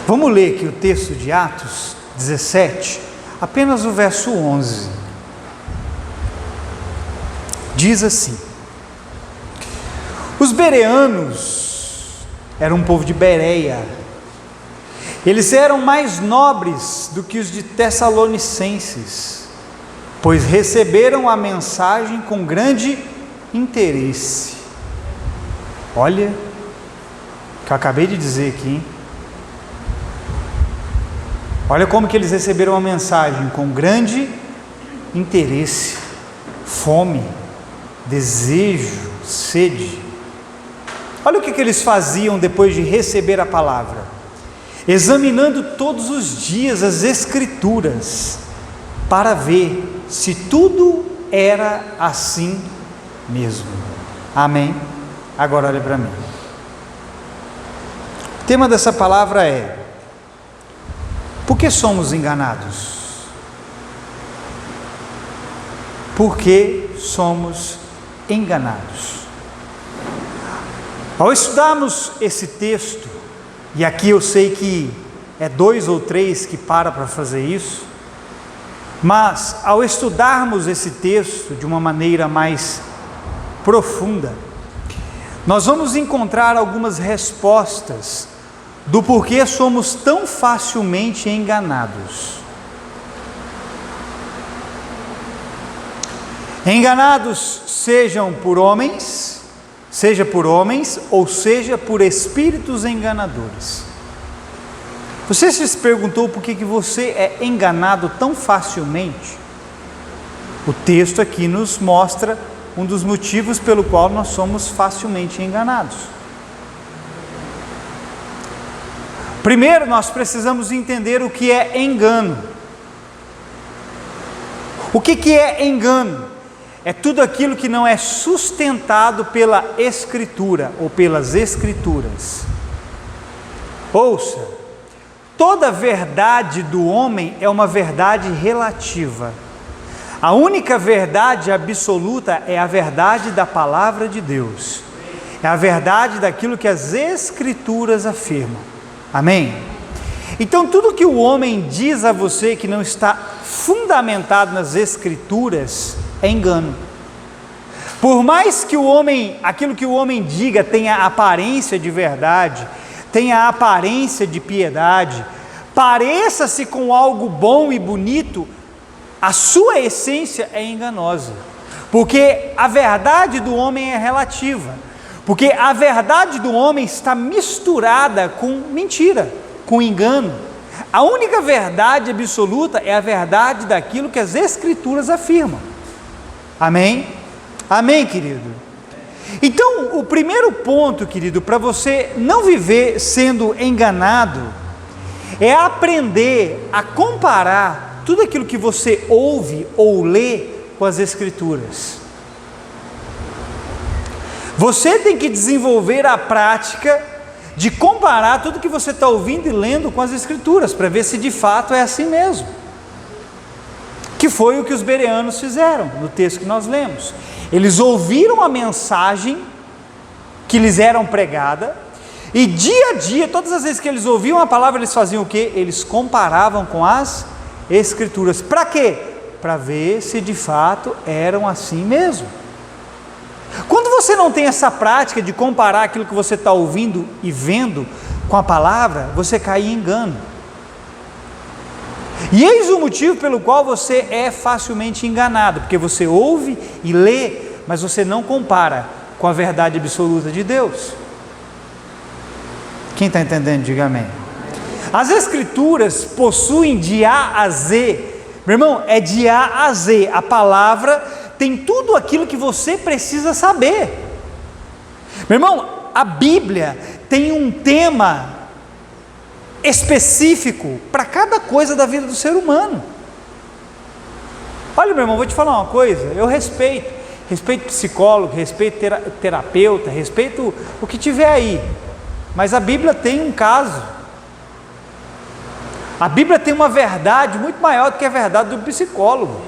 Vamos ler aqui o texto de Atos 17, apenas o verso 11. Diz assim: os bereanos eram um povo de Bereia. Eles eram mais nobres do que os de Tessalonicenses, pois receberam a mensagem com grande interesse. Olha o que eu acabei de dizer aqui, hein? Olha como que eles receberam a mensagem com grande interesse, fome, desejo, sede. Olha o que eles faziam depois de receber a palavra: examinando todos os dias as Escrituras, para ver se tudo era assim mesmo. Amém? Agora olha para mim. O tema dessa palavra é: por que somos enganados? Por que somos enganados? Ao estudarmos esse texto, e aqui eu sei que é 2 ou 3 que para fazer isso, mas ao estudarmos esse texto de uma maneira mais profunda, nós vamos encontrar algumas respostas do porquê somos tão facilmente enganados. Enganados seja por homens ou seja por espíritos enganadores. Você se perguntou por que você é enganado tão facilmente? O texto aqui nos mostra um dos motivos pelo qual nós somos facilmente enganados. Primeiro, nós precisamos entender o que é engano. O que é engano? É tudo aquilo que não é sustentado pela Escritura ou pelas Escrituras. Ouça, toda verdade do homem é uma verdade relativa. A única verdade absoluta é a verdade da palavra de Deus. É a verdade daquilo que as Escrituras afirmam. Amém? Então tudo que o homem diz a você que não está fundamentado nas Escrituras é engano. Por mais que aquilo que o homem diga tenha aparência de verdade, tenha aparência de piedade, pareça-se com algo bom e bonito, a sua essência é enganosa, porque a verdade do homem é relativa. Porque a verdade do homem está misturada com mentira, com engano. A única verdade absoluta é a verdade daquilo que as Escrituras afirmam. Amém? Amém, querido? Então, o primeiro ponto, querido, para você não viver sendo enganado, é aprender a comparar tudo aquilo que você ouve ou lê com as Escrituras. Você tem que desenvolver a prática de comparar tudo que você está ouvindo e lendo com as Escrituras, para ver se de fato é assim mesmo. Que foi o que os bereanos fizeram no texto que nós lemos. Eles ouviram a mensagem que lhes era pregada, e dia a dia, todas as vezes que eles ouviam a palavra, eles faziam o quê? Eles comparavam com as Escrituras. Para quê? Para ver se de fato eram assim mesmo. Quando você não tem essa prática de comparar aquilo que você está ouvindo e vendo com a palavra, você cai em engano. E eis o motivo pelo qual você é facilmente enganado, porque você ouve e lê, mas você não compara com a verdade absoluta de Deus. Quem está entendendo, diga amém. As Escrituras possuem de A a Z, meu irmão, é de A a Z, a palavra tem tudo aquilo que você precisa saber. Meu irmão, a Bíblia tem um tema específico para cada coisa da vida do ser humano. Olha, meu irmão, vou te falar uma coisa, eu respeito psicólogo, respeito terapeuta, respeito o que tiver aí, mas a Bíblia tem um caso. A Bíblia tem uma verdade muito maior do que a verdade do psicólogo.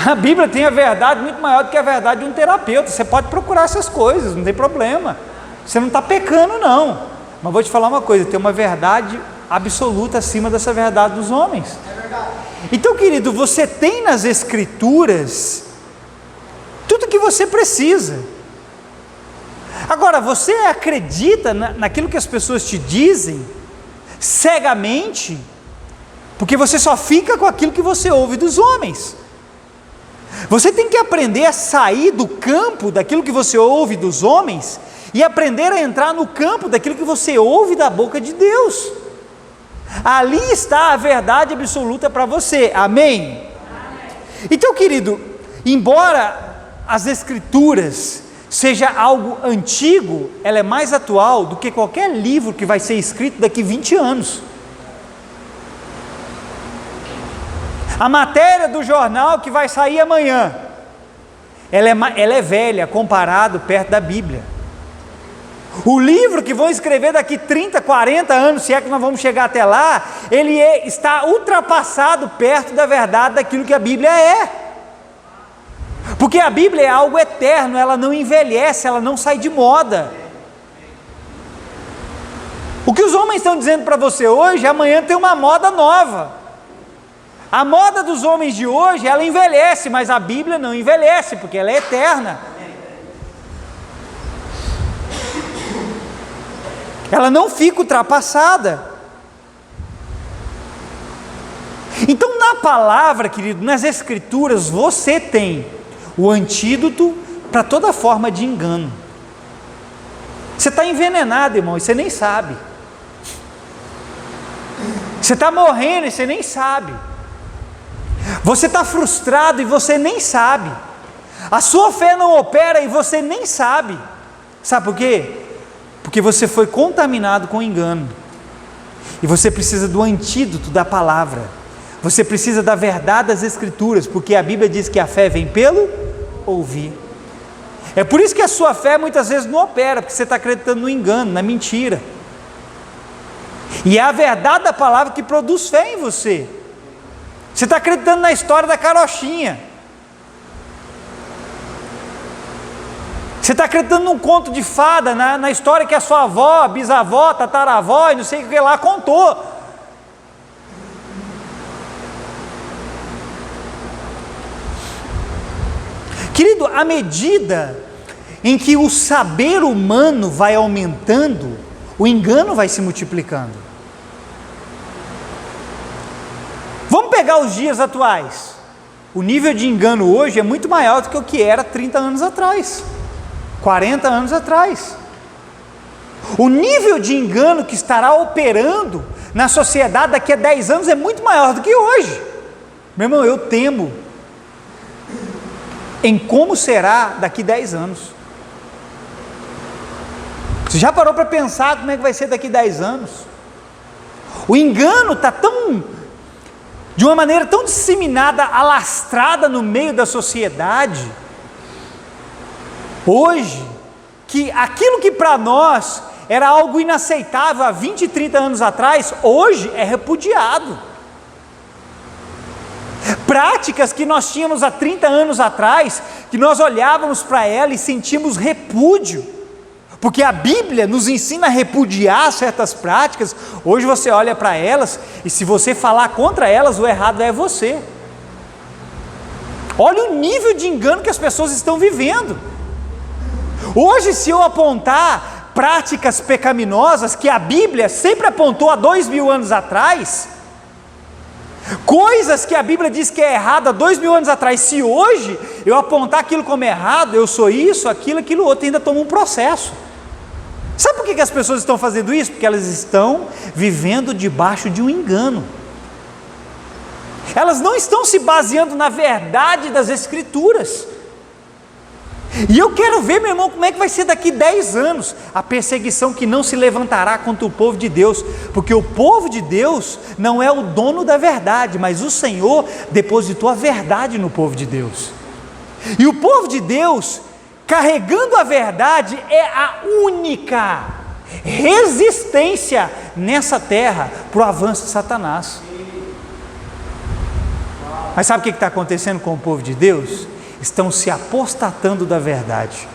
A Bíblia tem a verdade muito maior do que a verdade de um terapeuta. Você pode procurar essas coisas, não tem problema. Você não está pecando não. Mas vou te falar uma coisa, tem uma verdade absoluta acima dessa verdade dos homens. Então, querido, você tem nas Escrituras tudo que você precisa. Agora, você acredita naquilo que as pessoas te dizem cegamente, porque você só fica com aquilo que você ouve dos homens. Você tem que aprender a sair do campo daquilo que você ouve dos homens e aprender a entrar no campo daquilo que você ouve da boca de Deus. Ali está a verdade absoluta para você, amém? Então, querido, embora as Escrituras seja algo antigo, ela é mais atual do que qualquer livro que vai ser escrito daqui 20 anos. A matéria do jornal que vai sair amanhã, ela é velha comparado perto da Bíblia. O livro que vão escrever daqui 30, 40 anos, se é que nós vamos chegar até lá, ele está ultrapassado perto da verdade daquilo que a Bíblia é. Porque a Bíblia é algo eterno, ela não envelhece, ela não sai de moda. O que os homens estão dizendo para você hoje, amanhã tem uma moda nova. A moda dos homens de hoje, ela envelhece, mas a Bíblia não envelhece, porque ela é eterna. Ela não fica ultrapassada. Então, na palavra, querido, nas Escrituras, você tem o antídoto para toda forma de engano. Você está envenenado, irmão, e você nem sabe. Você está morrendo e você nem sabe. Você está frustrado e você nem sabe. A sua fé não opera e você nem sabe. Sabe por quê? Porque você foi contaminado com engano. E você precisa do antídoto da palavra. Você precisa da verdade das Escrituras, porque a Bíblia diz que a fé vem pelo ouvir. É por isso que a sua fé muitas vezes não opera, porque você está acreditando no engano, na mentira. E é a verdade da palavra que produz fé em você. Você está acreditando na história da carochinha. Você está acreditando num conto de fada, na história que a sua avó, bisavó, tataravó e não sei o que lá contou. Querido, à medida em que o saber humano vai aumentando, o engano vai se multiplicando. Vamos pegar os dias atuais. O nível de engano hoje é muito maior do que o que era 30 anos atrás, 40 anos atrás. O nível de engano que estará operando na sociedade daqui a 10 anos é muito maior do que hoje. Meu irmão, eu temo em como será daqui 10 anos. Você já parou para pensar como é que vai ser daqui 10 anos? O engano está de uma maneira tão disseminada, alastrada no meio da sociedade, hoje, que aquilo que para nós era algo inaceitável há 20, 30 anos atrás, hoje é repudiado. Práticas que nós tínhamos há 30 anos atrás, que nós olhávamos para ela e sentíamos repúdio, porque a Bíblia nos ensina a repudiar certas práticas. Hoje você olha para elas, e se você falar contra elas, o errado é você. Olha o nível de engano que as pessoas estão vivendo. Hoje, se eu apontar práticas pecaminosas que a Bíblia sempre apontou há 2000 anos atrás, coisas que a Bíblia diz que é errado há 2000 anos atrás, se hoje eu apontar aquilo como errado, eu sou isso, aquilo outro, ainda toma um processo. Sabe por que as pessoas estão fazendo isso? Porque elas estão vivendo debaixo de um engano. Elas não estão se baseando na verdade das Escrituras. E eu quero ver, meu irmão, como é que vai ser daqui 10 anos, a perseguição que não se levantará contra o povo de Deus, porque o povo de Deus não é o dono da verdade, mas o Senhor depositou a verdade no povo de Deus. E o povo de Deus, carregando a verdade, é a única resistência nessa terra para o avanço de Satanás. Mas sabe o que está acontecendo com o povo de Deus? Estão se apostatando da verdade.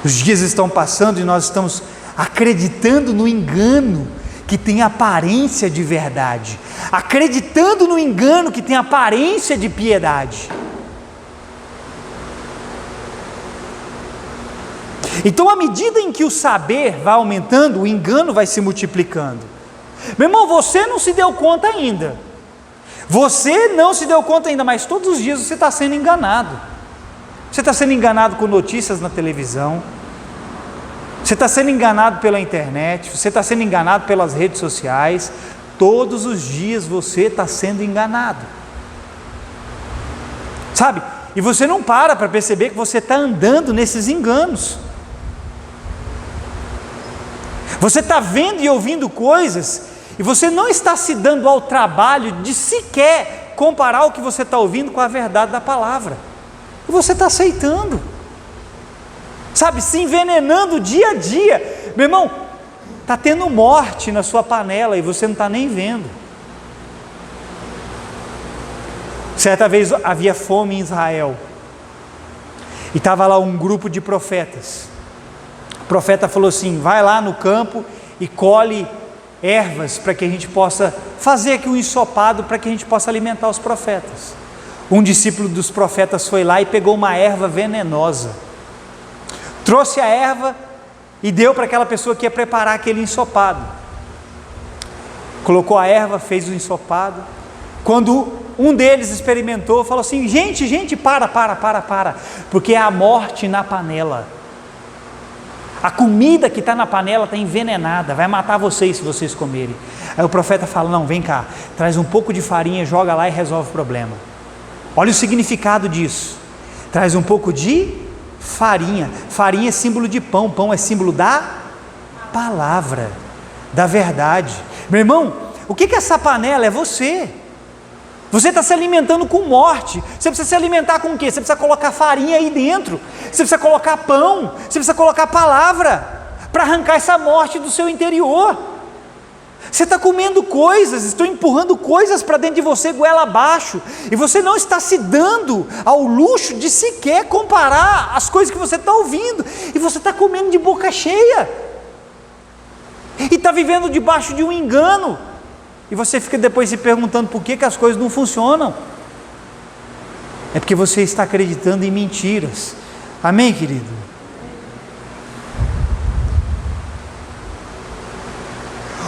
Os dias estão passando e nós estamos acreditando no engano que tem aparência de verdade, acreditando no engano que tem aparência de piedade. Então, à medida em que o saber vai aumentando, o engano vai se multiplicando. Meu irmão, você não se deu conta ainda. Você não se deu conta ainda, mas todos os dias você está sendo enganado. Você está sendo enganado com notícias na televisão. Você está sendo enganado pela internet. Você está sendo enganado pelas redes sociais. Todos os dias você está sendo enganado. Sabe? E você não para perceber que você está andando nesses enganos. Você está vendo e ouvindo coisas e você não está se dando ao trabalho de sequer comparar o que você está ouvindo com a verdade da palavra. E você está aceitando, sabe, se envenenando dia a dia. Meu irmão, está tendo morte na sua panela e você não está nem vendo. Certa vez havia fome em Israel e estava lá um grupo de profetas. O profeta falou assim: vai lá no campo e colhe ervas para que a gente possa fazer aqui um ensopado para que a gente possa alimentar os profetas. Um discípulo dos profetas foi lá e pegou uma erva venenosa, trouxe a erva e deu para aquela pessoa que ia preparar aquele ensopado. Colocou a erva, fez o ensopado. Quando um deles experimentou, falou assim: gente, para, porque é a morte na panela. A comida que está na panela está envenenada, vai matar vocês se vocês comerem. Aí o profeta fala: não, vem cá, traz um pouco de farinha, joga lá e resolve o problema. Olha o significado disso. Traz um pouco de farinha. Farinha é símbolo de pão, pão é símbolo da palavra, da verdade. Meu irmão, o que é essa panela? É você. Você está se alimentando com morte. Você precisa se alimentar com o quê? Você precisa colocar farinha aí dentro. Você precisa colocar pão. Você precisa colocar palavra para arrancar essa morte do seu interior. Você está comendo coisas, estão empurrando coisas para dentro de você, goela abaixo, e você não está se dando ao luxo de sequer comparar as coisas que você está ouvindo, e você está comendo de boca cheia, e está vivendo debaixo de um engano, e você fica depois se perguntando por que as coisas não funcionam. É porque você está acreditando em mentiras. Amém, querido?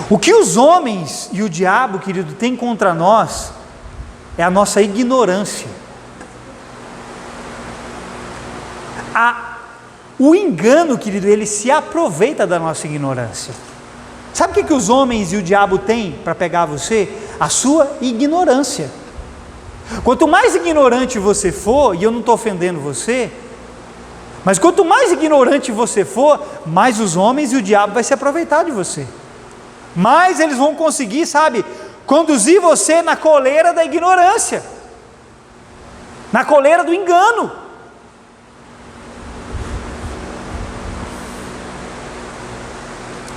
O que os homens e o diabo, querido, tem contra nós é a nossa ignorância. O engano, querido, ele se aproveita da nossa ignorância. Sabe o que os homens e o diabo têm para pegar você? A sua ignorância. Quanto mais ignorante você for, e eu não estou ofendendo você, mas quanto mais ignorante você for, mais os homens e o diabo vai se aproveitar de você. Mas eles vão conseguir, sabe, conduzir você na coleira da ignorância, na coleira do engano.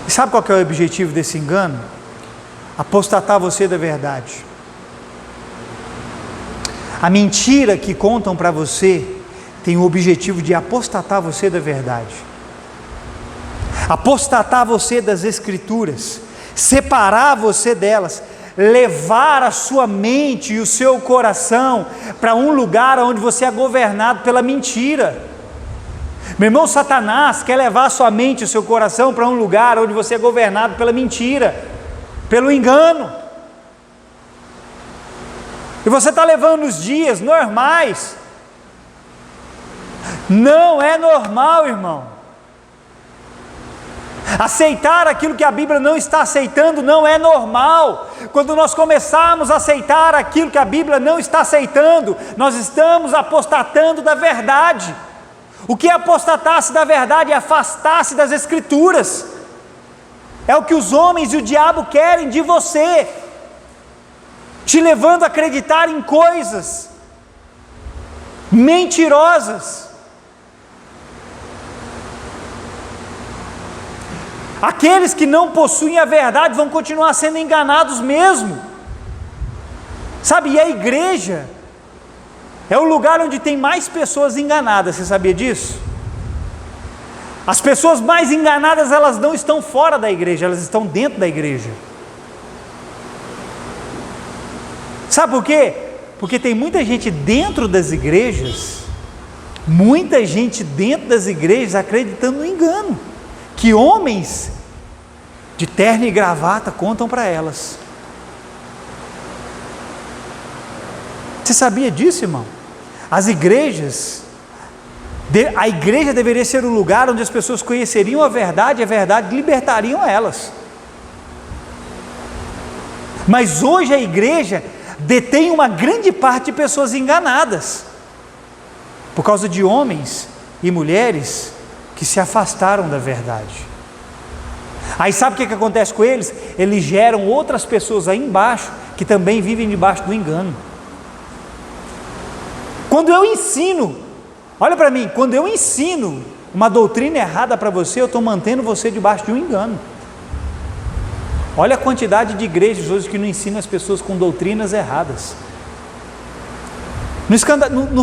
E sabe qual que é o objetivo desse engano? Apostatar você da verdade. A mentira que contam para você tem o objetivo de apostatar você da verdade, apostatar você das Escrituras, separar você delas, levar a sua mente e o seu coração para um lugar onde você é governado pela mentira. Meu irmão, Satanás quer levar a sua mente e o seu coração para um lugar onde você é governado pela mentira, pelo engano. E você está levando os dias normais. Não é normal, irmão. Aceitar aquilo que a Bíblia não está aceitando não é normal. Quando nós começarmos a aceitar aquilo que a Bíblia não está aceitando, nós estamos apostatando da verdade. O que é apostatar-se da verdade? É afastar-se das Escrituras. É o que os homens e o diabo querem de você, te levando a acreditar em coisas mentirosas. Aqueles que não possuem a verdade vão continuar sendo enganados mesmo, sabe? E a igreja é o lugar onde tem mais pessoas enganadas. Você sabia disso? As pessoas mais enganadas, elas não estão fora da igreja, elas estão dentro da igreja. Sabe por quê? Porque tem muita gente dentro das igrejas, acreditando no engano, que homens de terno e gravata contam para elas. Você sabia disso, irmão? As igrejas, a igreja deveria ser o lugar onde as pessoas conheceriam a verdade e a verdade libertariam elas. Mas hoje a igreja detém uma grande parte de pessoas enganadas, por causa de homens e mulheres que se afastaram da verdade. Aí sabe o que acontece com eles? Eles geram outras pessoas aí embaixo, que também vivem debaixo do engano. Quando eu ensino, olha para mim, quando eu ensino uma doutrina errada para você, eu estou mantendo você debaixo de um engano. Olha a quantidade de igrejas hoje que não ensinam as pessoas com doutrinas erradas. Não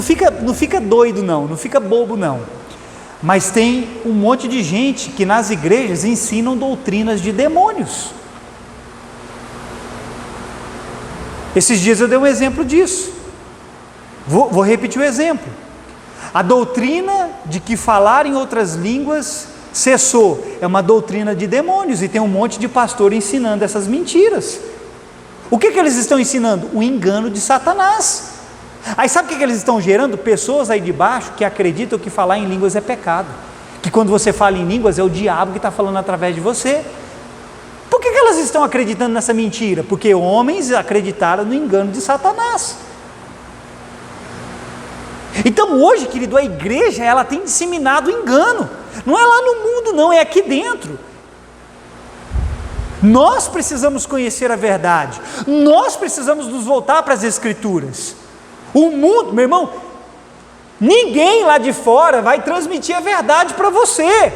fica doido não fica bobo não. Mas tem um monte de gente que nas igrejas ensinam doutrinas de demônios. Esses dias eu dei um exemplo disso. Vou repetir o exemplo. A doutrina de que falar em outras línguas cessou é uma doutrina de demônios, e tem um monte de pastor ensinando essas mentiras. O que eles estão ensinando? O engano de Satanás. Aí sabe o que eles estão gerando? Pessoas aí de baixo que acreditam que falar em línguas é pecado, que quando você fala em línguas é o diabo que está falando através de você. Por que elas estão acreditando nessa mentira? Porque homens acreditaram no engano de Satanás. Então hoje, querido, a igreja ela tem disseminado engano. Não é lá no mundo não, é aqui dentro. Nós precisamos conhecer a verdade, nós precisamos nos voltar para as escrituras. O mundo, meu irmão, ninguém lá de fora vai transmitir a verdade para você.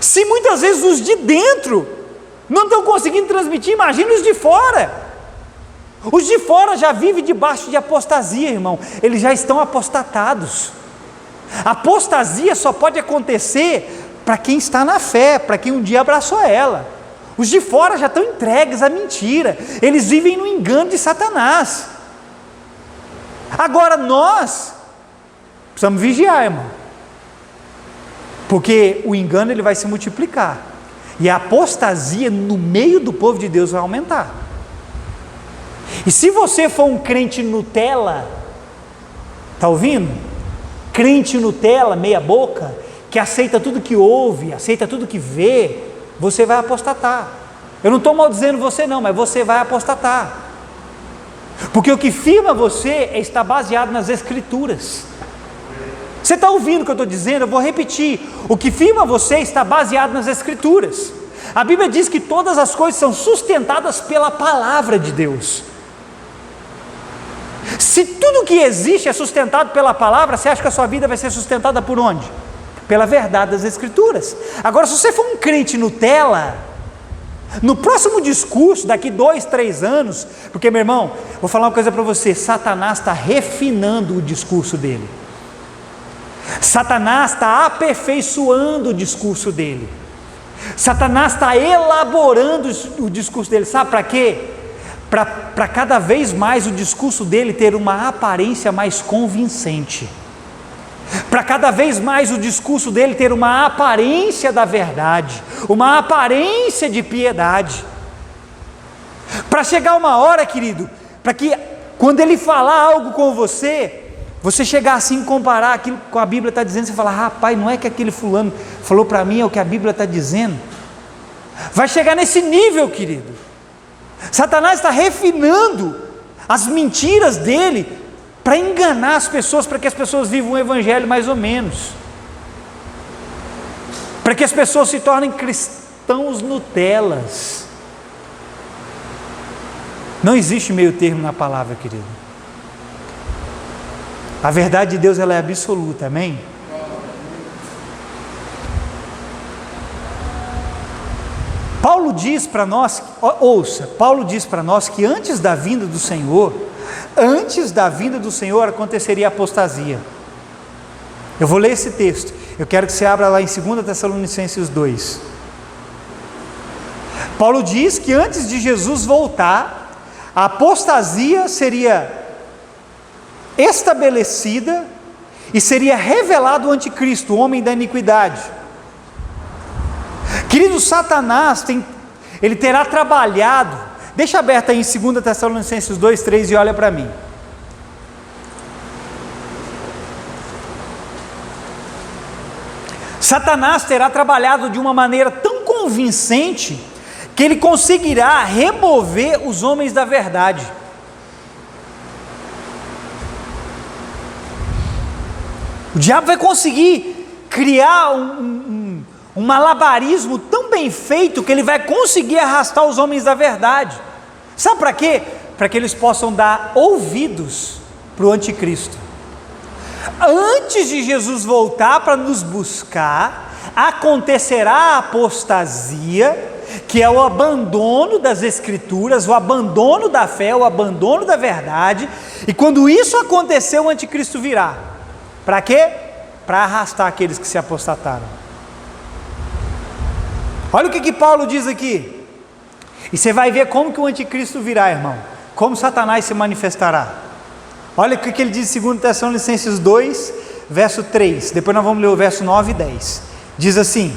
Se muitas vezes os de dentro não estão conseguindo transmitir, imagine os de fora. Os de fora já vivem debaixo de apostasia, irmão, eles já estão apostatados. Apostasia só pode acontecer para quem está na fé, para quem um dia abraçou ela. Os de fora já estão entregues à mentira, eles vivem no engano de Satanás. Agora nós precisamos vigiar, irmão, porque o engano ele vai se multiplicar, e a apostasia no meio do povo de Deus vai aumentar. E se você for um crente Nutella, está ouvindo? Crente Nutella, meia boca, que aceita tudo que ouve, aceita tudo que vê, você vai apostatar. Eu não estou maldizendo você não, mas você vai apostatar. Porque o que firma você é estar baseado nas escrituras. Você está ouvindo o que eu estou dizendo? Eu vou repetir. O que firma você está baseado nas escrituras. A Bíblia diz que todas as coisas são sustentadas pela palavra de Deus. Se tudo que existe é sustentado pela palavra, você acha que a sua vida vai ser sustentada por onde? Pela verdade das escrituras. Agora, se você for um crente Nutella, no próximo discurso, daqui 2, 3 anos, porque, meu irmão, vou falar uma coisa para você, Satanás está refinando o discurso dele. Satanás está aperfeiçoando o discurso dele. Satanás está elaborando o discurso dele, sabe para quê? Para cada vez mais o discurso dele ter uma aparência mais convincente, para cada vez mais o discurso dele ter uma aparência da verdade, uma aparência de piedade, para chegar uma hora, querido, para que quando ele falar algo com você, você chegar assim e comparar aquilo que a Bíblia está dizendo, você falar, rapaz, não é que aquele fulano falou para mim, é o que a Bíblia está dizendo. Vai chegar nesse nível, querido. Satanás está refinando as mentiras dele para enganar as pessoas, para que as pessoas vivam um evangelho mais ou menos, para que as pessoas se tornem cristãos Nutellas. Não existe meio termo na palavra, querido. A verdade de Deus ela é absoluta, amém? Paulo diz para nós, ouça, Paulo diz para nós que antes da vinda do Senhor aconteceria a apostasia. Eu vou ler esse texto, eu quero que você abra lá em 2 Tessalonicenses 2. Paulo diz que antes de Jesus voltar, A apostasia seria estabelecida e seria revelado o anticristo, o homem da iniquidade. Querido, Satanás ele terá trabalhado, deixa aberto aí em 2 Tessalonicenses 2, 3 e olha para mim. Satanás terá trabalhado de uma maneira tão convincente que ele conseguirá remover os homens da verdade. O diabo vai conseguir criar um malabarismo tão bem feito que ele vai conseguir arrastar os homens da verdade. Sabe para quê? Para que eles possam dar ouvidos para o anticristo. Antes de Jesus voltar para nos buscar, acontecerá a apostasia, que é o abandono das escrituras, o abandono da fé, o abandono da verdade, e quando isso acontecer, o anticristo virá. Para quê? Para arrastar aqueles que se apostataram. Olha o que Paulo diz aqui, e você vai ver como que o anticristo virá, irmão, como Satanás se manifestará. Olha o que ele diz em 2 Tessalonicenses 2, verso 3, depois nós vamos ler o verso 9 e 10, diz assim: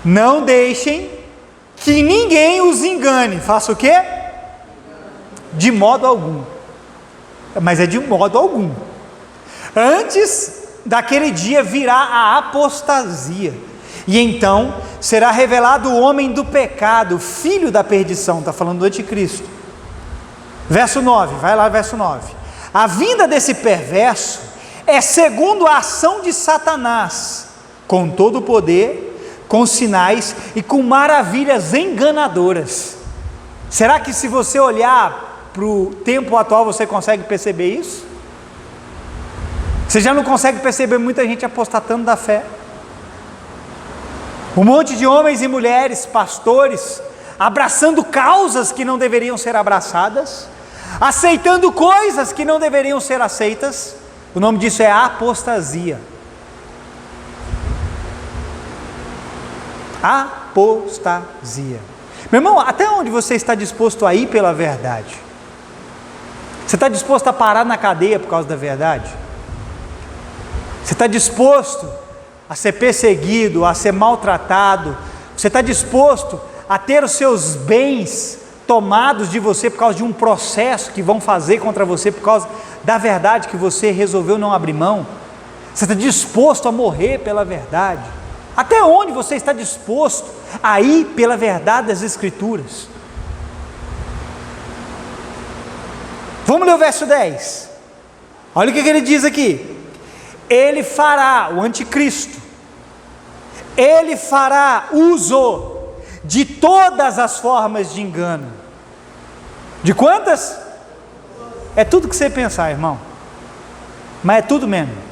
não deixem que ninguém os engane, faça o quê? De modo algum, mas é de modo algum, antes daquele dia virá a apostasia, e então será revelado o homem do pecado, filho da perdição, está falando do anticristo. Verso 9, vai lá, verso 9. A vinda desse perverso é segundo a ação de Satanás, com todo o poder, com sinais e com maravilhas enganadoras. Será que se você olhar para o tempo atual você consegue perceber isso? Você já não consegue perceber muita gente apostatando da fé? Um monte de homens e mulheres, pastores, abraçando causas que não deveriam ser abraçadas, aceitando coisas que não deveriam ser aceitas. O nome disso é apostasia. Apostasia. Meu irmão, até onde você está disposto a ir pela verdade? Você está disposto a parar na cadeia por causa da verdade? Você está disposto a ser perseguido, a ser maltratado? Você está disposto a ter os seus bens tomados de você por causa de um processo que vão fazer contra você por causa da verdade que você resolveu não abrir mão? Você está disposto a morrer pela verdade? Até onde você está disposto a ir pela verdade das Escrituras? Vamos ler o verso 10. Olha o que ele diz aqui. Ele fará, o anticristo, ele fará uso de todas as formas de engano. De quantas? É tudo que você pensar, irmão, mas é tudo mesmo.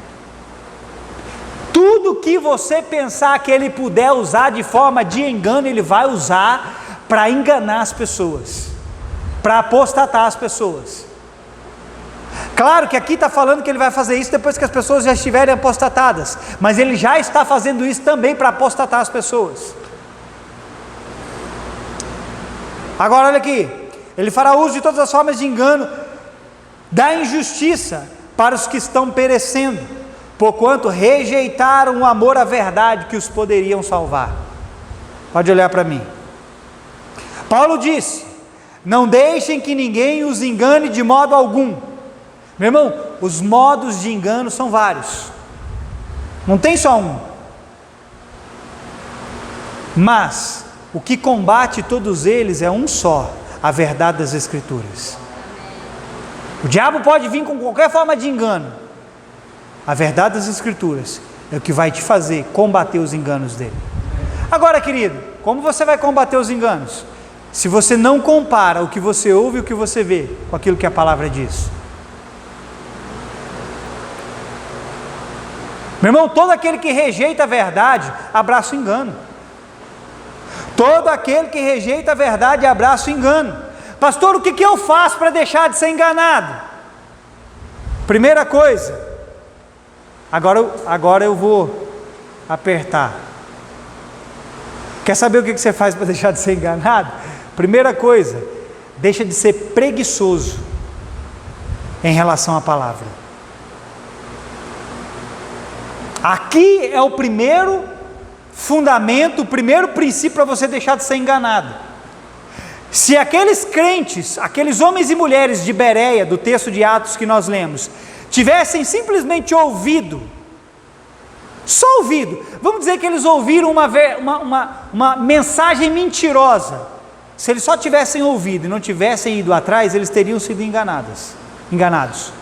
Tudo que você pensar que ele puder usar de forma de engano, ele vai usar para enganar as pessoas, para apostatar as pessoas. Claro que aqui está falando que ele vai fazer isso depois que as pessoas já estiverem apostatadas, mas ele já está fazendo isso também para apostatar as pessoas. Agora olha aqui, ele fará uso de todas as formas de engano, da injustiça para os que estão perecendo, porquanto rejeitaram o amor à verdade que os poderiam salvar. Pode olhar para mim. Paulo disse: não deixem que ninguém os engane de modo algum. Meu irmão, os modos de engano são vários, não tem só um, mas o que combate todos eles é um só: a verdade das Escrituras. O diabo pode vir com qualquer forma de engano, a verdade das Escrituras é o que vai te fazer combater os enganos dele. Agora, querido, como você vai combater os enganos? Se você não compara o que você ouve e o que você vê com aquilo que a palavra diz. Meu irmão, todo aquele que rejeita a verdade, abraça o engano. Todo aquele que rejeita a verdade, abraça o engano. Pastor, o que eu faço para deixar de ser enganado? Primeira coisa, agora eu vou apertar. Quer saber o que você faz para deixar de ser enganado? Primeira coisa, deixa de ser preguiçoso em relação à palavra. Aqui é o primeiro fundamento, o primeiro princípio para você deixar de ser enganado. Se aqueles crentes, aqueles homens e mulheres de Bereia, do texto de Atos que nós lemos, tivessem simplesmente ouvido, só ouvido, vamos dizer que eles ouviram uma mensagem mentirosa, se eles só tivessem ouvido e não tivessem ido atrás, eles teriam sido enganados.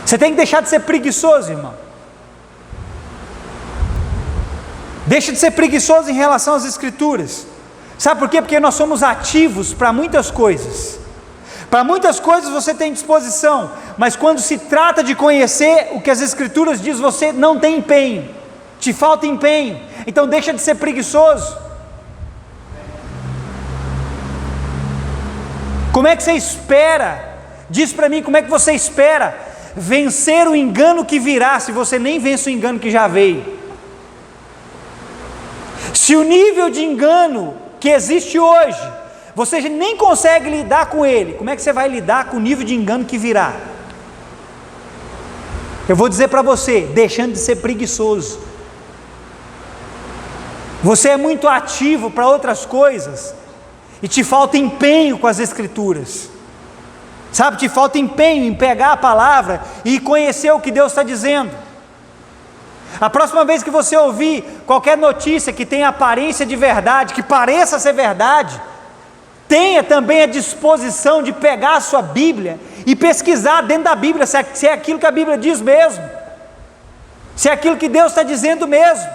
Você tem que deixar de ser preguiçoso, irmão. Deixa de ser preguiçoso em relação às Escrituras. Sabe por quê? Porque nós somos ativos para muitas coisas. Para muitas coisas você tem disposição, mas quando se trata de conhecer o que as Escrituras diz, você não tem empenho, te falta empenho. Então deixa de ser preguiçoso. Como é que você espera? Diz para mim, como é que você espera vencer o engano que virá, se você nem vence o engano que já veio? Se o nível de engano que existe hoje, você nem consegue lidar com ele, como é que você vai lidar com o nível de engano que virá? Eu vou dizer para você, deixando de ser preguiçoso. Você é muito ativo para outras coisas, e te falta empenho com as Escrituras. Sabe, te falta empenho em pegar a palavra e conhecer o que Deus está dizendo. A próxima vez que você ouvir qualquer notícia que tenha aparência de verdade, que pareça ser verdade, tenha também a disposição de pegar a sua Bíblia e pesquisar dentro da Bíblia se é aquilo que a Bíblia diz mesmo, se é aquilo que Deus está dizendo mesmo.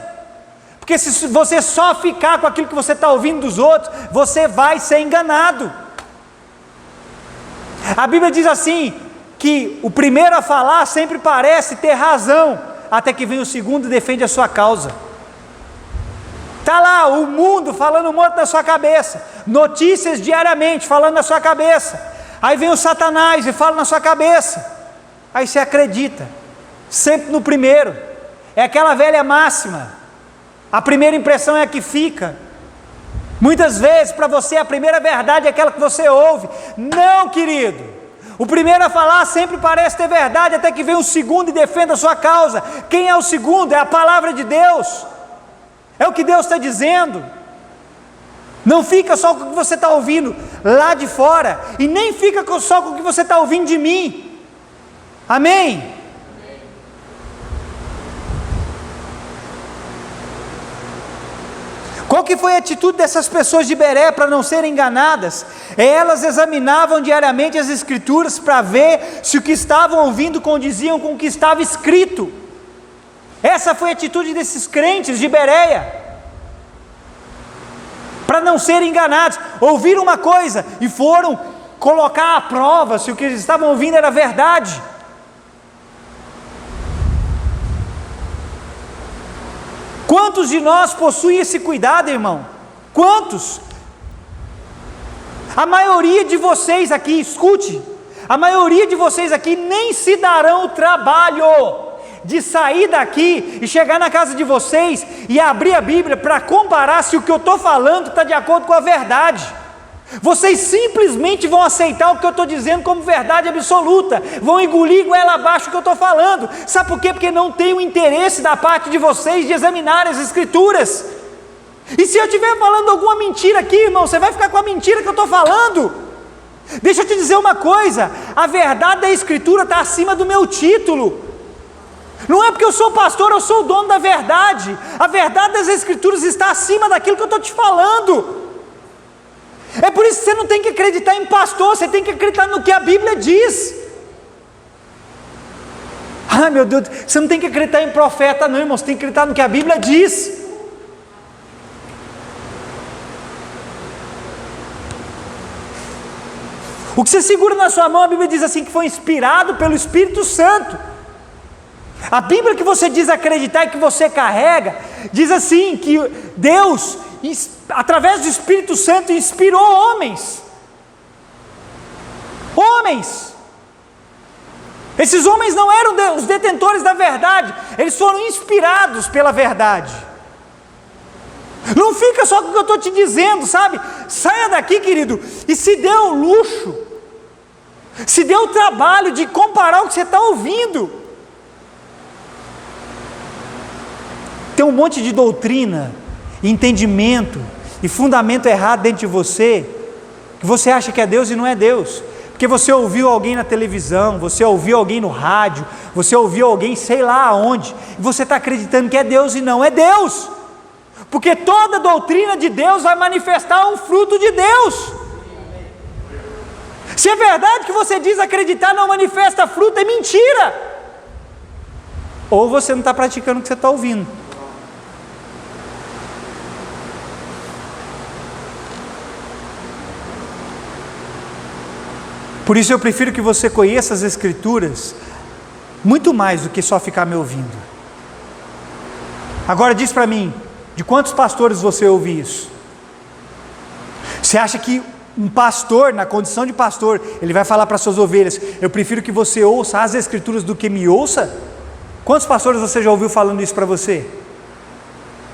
Porque se você só ficar com aquilo que você está ouvindo dos outros, você vai ser enganado. A Bíblia diz assim, que o primeiro a falar sempre parece ter razão, até que vem o segundo e defende a sua causa. Está lá o mundo falando um monte na sua cabeça, notícias diariamente falando na sua cabeça, aí vem o Satanás e fala na sua cabeça, aí você acredita, sempre no primeiro. É aquela velha máxima, a primeira impressão é a que fica. Muitas vezes para você a primeira verdade é aquela que você ouve. Não, querido, o primeiro a falar sempre parece ter verdade, até que vem o segundo e defenda a sua causa. Quem é o segundo? É a palavra de Deus, é o que Deus está dizendo. Não fica só com o que você está ouvindo lá de fora, e nem fica só com o que você está ouvindo de mim. Amém? Qual que foi a atitude dessas pessoas de Bereia para não serem enganadas? Elas examinavam diariamente as Escrituras para ver se o que estavam ouvindo condiziam com o que estava escrito. Essa foi a atitude desses crentes de Bereia, para não serem enganados. Ouviram uma coisa e foram colocar à prova se o que eles estavam ouvindo era verdade. Quantos de nós possuem esse cuidado, irmão? Quantos? A maioria de vocês aqui, escute, a maioria de vocês aqui nem se darão o trabalho de sair daqui e chegar na casa de vocês e abrir a Bíblia para comparar se o que eu estou falando está de acordo com a verdade. Vocês simplesmente vão aceitar o que eu estou dizendo como verdade absoluta, vão engolir goela abaixo o que eu estou falando. Sabe por quê? Porque não tem o interesse da parte de vocês de examinar as Escrituras. E se eu estiver falando alguma mentira aqui, irmão, você vai ficar com a mentira que eu estou falando. Deixa eu te dizer uma coisa, a verdade da Escritura está acima do meu título. Não é porque eu sou pastor, eu sou o dono da verdade. A verdade das Escrituras está acima daquilo que eu estou te falando. É por isso que você não tem que acreditar em pastor, você tem que acreditar no que a Bíblia diz. Ah, meu Deus, você não tem que acreditar em profeta não, irmão, você tem que acreditar no que a Bíblia diz. O que você segura na sua mão, a Bíblia diz assim, que foi inspirado pelo Espírito Santo. A Bíblia que você diz acreditar e que você carrega, diz assim, que Deus, através do Espírito Santo, inspirou homens. Esses homens não eram os detentores da verdade, eles foram inspirados pela verdade. Não fica só com o que eu estou te dizendo, sabe? Saia daqui, querido, e se dê o luxo, se dê o trabalho de comparar o que você está ouvindo. Tem um monte de doutrina, entendimento e fundamento errado dentro de você, que você acha que é Deus e não é Deus, porque você ouviu alguém na televisão, você ouviu alguém no rádio, você ouviu alguém sei lá aonde, e você está acreditando que é Deus e não é Deus, porque toda doutrina de Deus vai manifestar um fruto de Deus. Se é verdade que você diz acreditar não manifesta fruto, é mentira, ou você não está praticando o que você está ouvindo. Por isso eu prefiro que você conheça as Escrituras muito mais do que só ficar me ouvindo. Agora diz para mim, de quantos pastores você ouve isso? Você acha que um pastor, na condição de pastor, ele vai falar para suas ovelhas, eu prefiro que você ouça as Escrituras do que me ouça? Quantos pastores você já ouviu falando isso para você?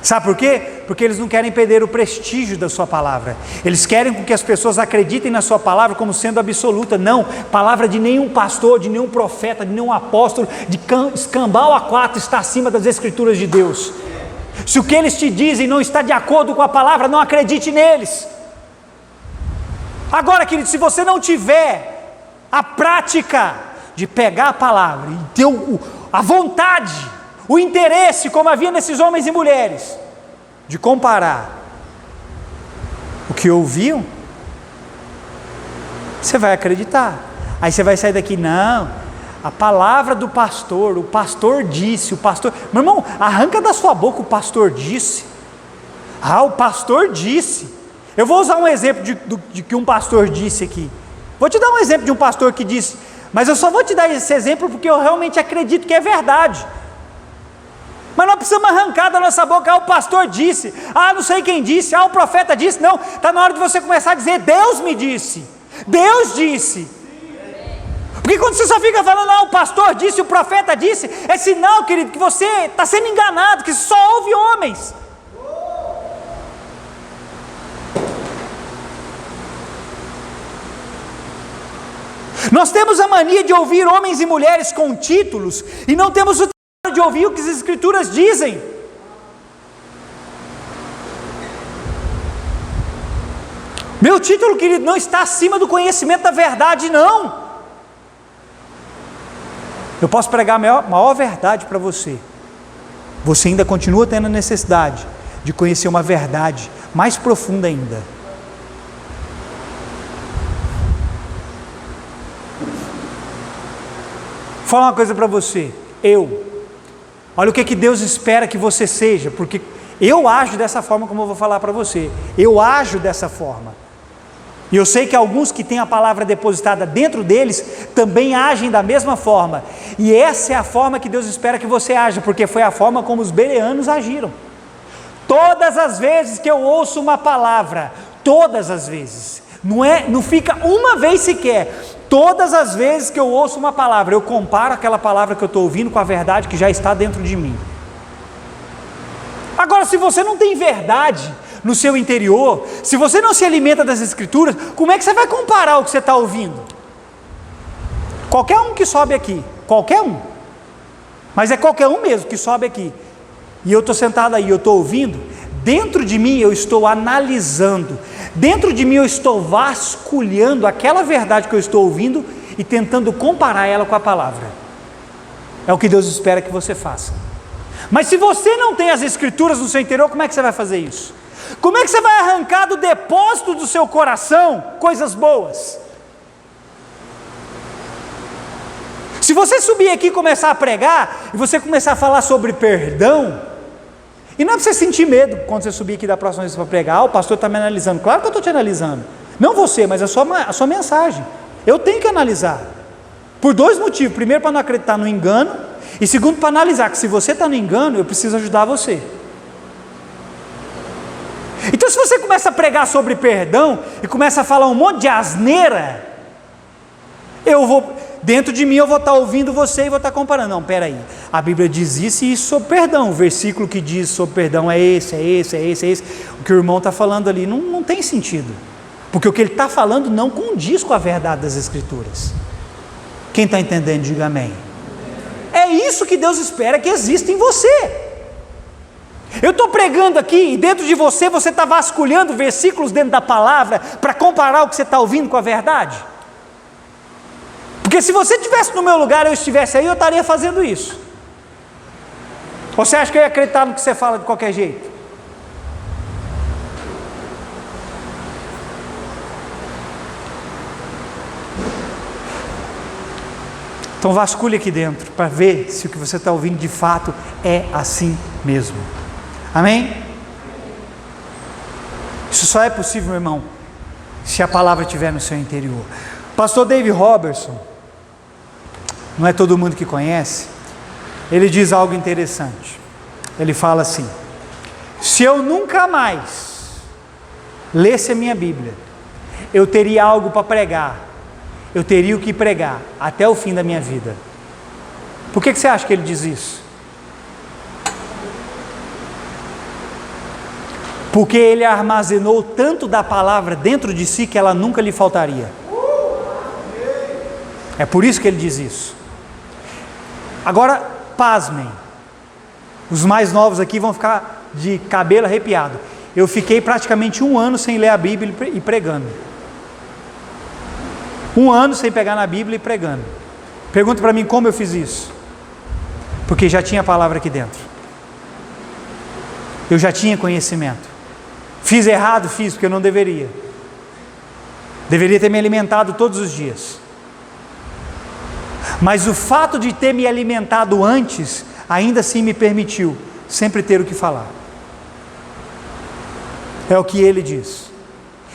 Sabe por quê? Porque eles não querem perder o prestígio da sua palavra. Eles querem que as pessoas acreditem na sua palavra como sendo absoluta. Não, palavra de nenhum pastor, de nenhum profeta, de nenhum apóstolo, de escambau a quatro está acima das Escrituras de Deus. Se o que eles te dizem não está de acordo com a palavra, não acredite neles. Agora, querido, se você não tiver a prática de pegar a palavra e ter a vontade, o interesse, como havia nesses homens e mulheres, de comparar o que ouviam, você vai acreditar. Aí você vai sair daqui, não, a palavra do pastor, o pastor disse, o pastor, meu irmão, arranca da sua boca o pastor disse. O pastor disse. Eu vou usar um exemplo de que um pastor disse aqui. Vou te dar um exemplo de um pastor que disse, mas eu só vou te dar esse exemplo porque eu realmente acredito que é verdade. Mas não precisamos arrancar da nossa boca, o pastor disse, não sei quem disse, o profeta disse. Não, está na hora de você começar a dizer, Deus me disse, Deus disse. Porque quando você só fica falando, o pastor disse, o profeta disse, é sinal, querido, que você está sendo enganado, que só ouve homens. Nós temos a mania de ouvir homens e mulheres com títulos, e não temos o de ouvir o que as Escrituras dizem. Meu título, querido, não está acima do conhecimento da verdade, não. Eu posso pregar a maior verdade para você. Você ainda continua tendo a necessidade de conhecer uma verdade mais profunda ainda. Vou falar uma coisa para você. Olha o que Deus espera que você seja, porque eu ajo dessa forma como eu vou falar para você. Eu ajo dessa forma. E eu sei que alguns que têm a palavra depositada dentro deles também agem da mesma forma. E essa é a forma que Deus espera que você haja, porque foi a forma como os bereanos agiram. Todas as vezes que eu ouço uma palavra, todas as vezes, não fica uma vez sequer, todas as vezes que eu ouço uma palavra, eu comparo aquela palavra que eu estou ouvindo com a verdade que já está dentro de mim. Agora, se você não tem verdade no seu interior, se você não se alimenta das Escrituras, como é que você vai comparar o que você está ouvindo? Qualquer um que sobe aqui, qualquer um, mas é qualquer um mesmo que sobe aqui, e eu estou sentado aí, eu estou ouvindo, dentro de mim eu estou analisando, dentro de mim eu estou vasculhando aquela verdade que eu estou ouvindo e tentando comparar ela com a palavra. É o que Deus espera que você faça. Mas se você não tem as Escrituras no seu interior, como é que você vai fazer isso? Como é que você vai arrancar do depósito do seu coração coisas boas? Se você subir aqui e começar a pregar, e você começar a falar sobre perdão, e não é para você sentir medo quando você subir aqui da próxima vez para pregar, o pastor está me analisando. Claro que eu estou te analisando. Não você, mas a sua mensagem. Eu tenho que analisar. Por dois motivos. Primeiro, para não acreditar no engano. E segundo, para analisar que se você está no engano, eu preciso ajudar você. Então, se você começa a pregar sobre perdão e começa a falar um monte de asneira, dentro de mim eu vou estar ouvindo você e vou estar comparando. Não, peraí, a Bíblia diz isso e isso sobre perdão, o versículo que diz sobre perdão é esse. O que o irmão está falando ali não tem sentido, porque o que ele está falando não condiz com a verdade das Escrituras. Quem está entendendo, diga amém. É isso que Deus espera que exista em você. Eu estou pregando aqui e dentro de você está vasculhando versículos dentro da palavra para comparar o que você está ouvindo com a verdade? Porque se você estivesse no meu lugar, eu estivesse aí, eu estaria fazendo isso. Ou você acha que eu ia acreditar no que você fala de qualquer jeito? Então vasculhe aqui dentro para ver se o que você está ouvindo de fato é assim mesmo. Amém? Isso só é possível, meu irmão, se a palavra estiver no seu interior. Pastor Dave Robertson, não é todo mundo que conhece, ele diz algo interessante. Ele fala assim: se eu nunca mais lesse a minha Bíblia, eu teria algo para pregar, eu teria o que pregar até o fim da minha vida. Por que você acha que ele diz isso? Porque ele armazenou tanto da palavra dentro de si que ela nunca lhe faltaria. É por isso que ele diz isso. Agora, pasmem, os mais novos aqui vão ficar de cabelo arrepiado. Eu fiquei praticamente 1 ano sem ler a Bíblia e pregando. 1 ano sem pegar na Bíblia e pregando. Pergunta para mim como eu fiz isso. Porque já tinha a palavra aqui dentro. Eu já tinha conhecimento. Fiz errado? Fiz, porque eu não deveria. Deveria ter me alimentado todos os dias. Mas o fato de ter me alimentado antes, ainda assim me permitiu sempre ter o que falar. É o que ele diz.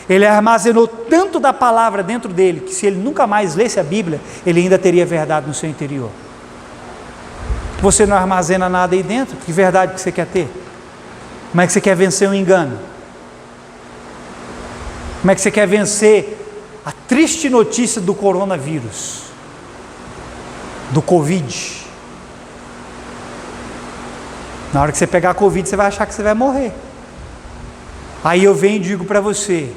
Ele armazenou tanto da palavra dentro dele, que se ele nunca mais lesse a Bíblia, ele ainda teria verdade no seu interior. Você não armazena nada aí dentro? Que verdade que você quer ter? Como é que você quer vencer o engano? Como é que você quer vencer a triste notícia do coronavírus? Do Covid? Na hora que você pegar a Covid, você vai achar que você vai morrer. Aí eu venho e digo para você: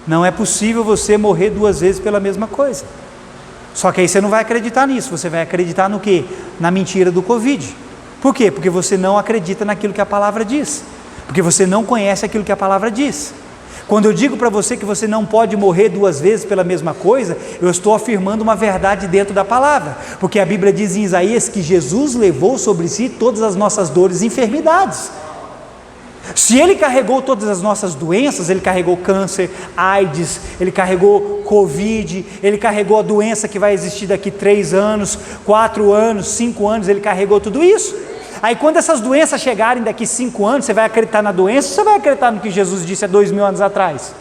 não é possível você morrer 2 vezes pela mesma coisa. Só que aí você não vai acreditar nisso, você vai acreditar no quê? Na mentira do Covid. Por quê? Porque você não acredita naquilo que a palavra diz. Porque você não conhece aquilo que a palavra diz. Quando eu digo para você que você não pode morrer 2 vezes pela mesma coisa, eu estou afirmando uma verdade dentro da palavra, porque a Bíblia diz em Isaías que Jesus levou sobre si todas as nossas dores e enfermidades. Se Ele carregou todas as nossas doenças, Ele carregou câncer, AIDS, Ele carregou Covid, Ele carregou a doença que vai existir daqui 3 anos, 4 anos, 5 anos, Ele carregou tudo isso. Aí quando essas doenças chegarem daqui 5 anos, você vai acreditar na doença ou você vai acreditar no que Jesus disse há 2000 anos atrás?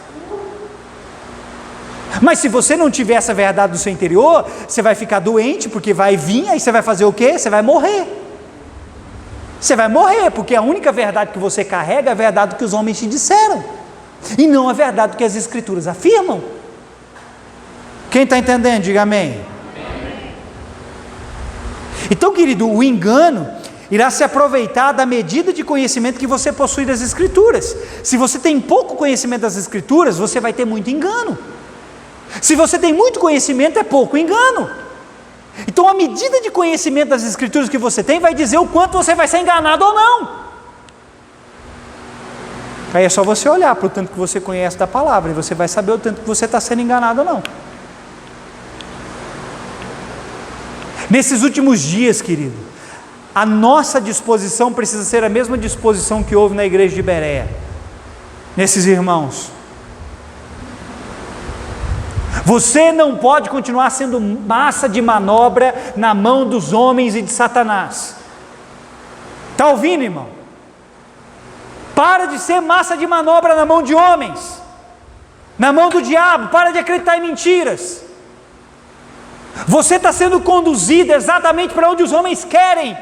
Mas se você não tiver essa verdade no seu interior, você vai ficar doente, porque vai vir, aí você vai fazer o quê? Você vai morrer. Você vai morrer, porque a única verdade que você carrega é a verdade que os homens te disseram, e não a verdade que as Escrituras afirmam. Quem está entendendo, diga amém. Então, querido, o engano irá se aproveitar da medida de conhecimento que você possui das Escrituras. Se você tem pouco conhecimento das Escrituras, você vai ter muito engano. Se você tem muito conhecimento, é pouco engano. Então a medida de conhecimento das Escrituras que você tem vai dizer o quanto você vai ser enganado ou não. Aí é só você olhar para o tanto que você conhece da palavra, e você vai saber o tanto que você está sendo enganado ou não. Nesses últimos dias, querido, a nossa disposição precisa ser a mesma disposição que houve na igreja de Bereia, nesses irmãos. Você não pode continuar sendo massa de manobra na mão dos homens e de Satanás. Está ouvindo, irmão? Para de ser massa de manobra na mão de homens, na mão do diabo. Para de acreditar em mentiras. Você está sendo conduzido exatamente para onde os homens querem.